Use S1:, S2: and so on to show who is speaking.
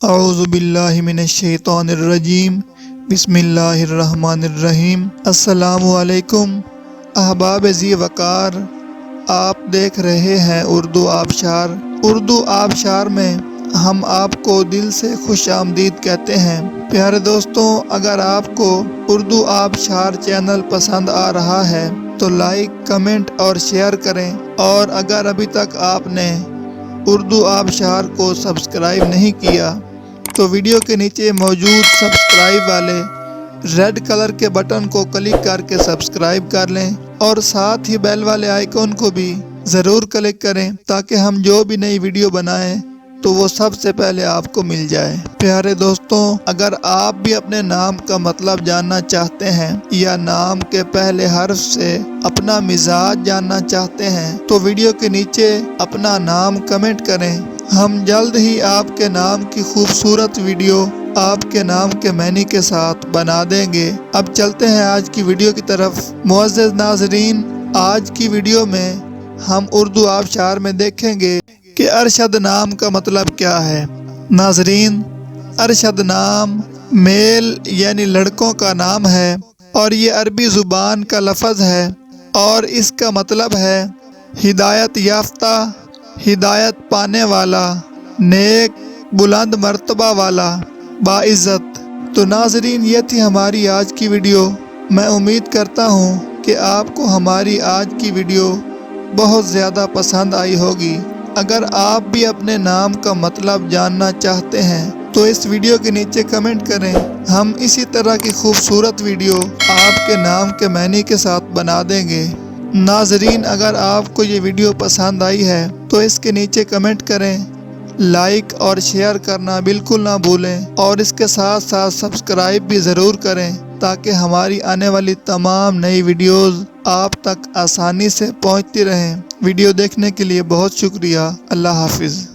S1: اعوذ باللہ من الشیطان الرجیم، بسم اللہ الرحمن الرحیم۔ السلام علیکم احباب ذی وقار، آپ دیکھ رہے ہیں اردو آبشار۔ اردو آبشار میں ہم آپ کو دل سے خوش آمدید کہتے ہیں۔ پیارے دوستوں، اگر آپ کو اردو آبشار چینل پسند آ رہا ہے تو لائک، کمنٹ اور شیئر کریں، اور اگر ابھی تک آپ نے اردو آبشار کو سبسکرائب نہیں کیا تو ویڈیو کے نیچے موجود سبسکرائب والے ریڈ کلر کے بٹن کو کلک کر کے سبسکرائب کر لیں، اور ساتھ ہی بیل والے آئیکن کو بھی ضرور کلک کریں تاکہ ہم جو بھی نئی ویڈیو بنائیں تو وہ سب سے پہلے آپ کو مل جائے۔ پیارے دوستوں، اگر آپ بھی اپنے نام کا مطلب جاننا چاہتے ہیں یا نام کے پہلے حرف سے اپنا مزاج جاننا چاہتے ہیں تو ویڈیو کے نیچے اپنا نام کمنٹ کریں۔ ہم جلد ہی آپ کے نام کی خوبصورت ویڈیو آپ کے نام کے معنی کے ساتھ بنا دیں گے۔ اب چلتے ہیں آج کی ویڈیو کی طرف۔ معزز ناظرین، آج کی ویڈیو میں ہم اردو آبشار میں دیکھیں گے کہ ارشد نام کا مطلب کیا ہے۔ ناظرین، ارشد نام میل یعنی لڑکوں کا نام ہے، اور یہ عربی زبان کا لفظ ہے، اور اس کا مطلب ہے ہدایت یافتہ، ہدایت پانے والا، نیک، بلند مرتبہ والا، باعزت۔ تو ناظرین، یہ تھی ہماری آج کی ویڈیو۔ میں امید کرتا ہوں کہ آپ کو ہماری آج کی ویڈیو بہت زیادہ پسند آئی ہوگی۔ اگر آپ بھی اپنے نام کا مطلب جاننا چاہتے ہیں تو اس ویڈیو کے نیچے کمنٹ کریں۔ ہم اسی طرح کی خوبصورت ویڈیو آپ کے نام کے معنی کے ساتھ بنا دیں گے۔ ناظرین، اگر آپ کو یہ ویڈیو پسند آئی ہے تو اس کے نیچے کمنٹ کریں، لائک اور شیئر کرنا بالکل نہ بھولیں، اور اس کے ساتھ ساتھ سبسکرائب بھی ضرور کریں تاکہ ہماری آنے والی تمام نئی ویڈیوز آپ تک آسانی سے پہنچتی رہیں۔ ویڈیو دیکھنے کے لیے بہت شکریہ۔ اللہ حافظ۔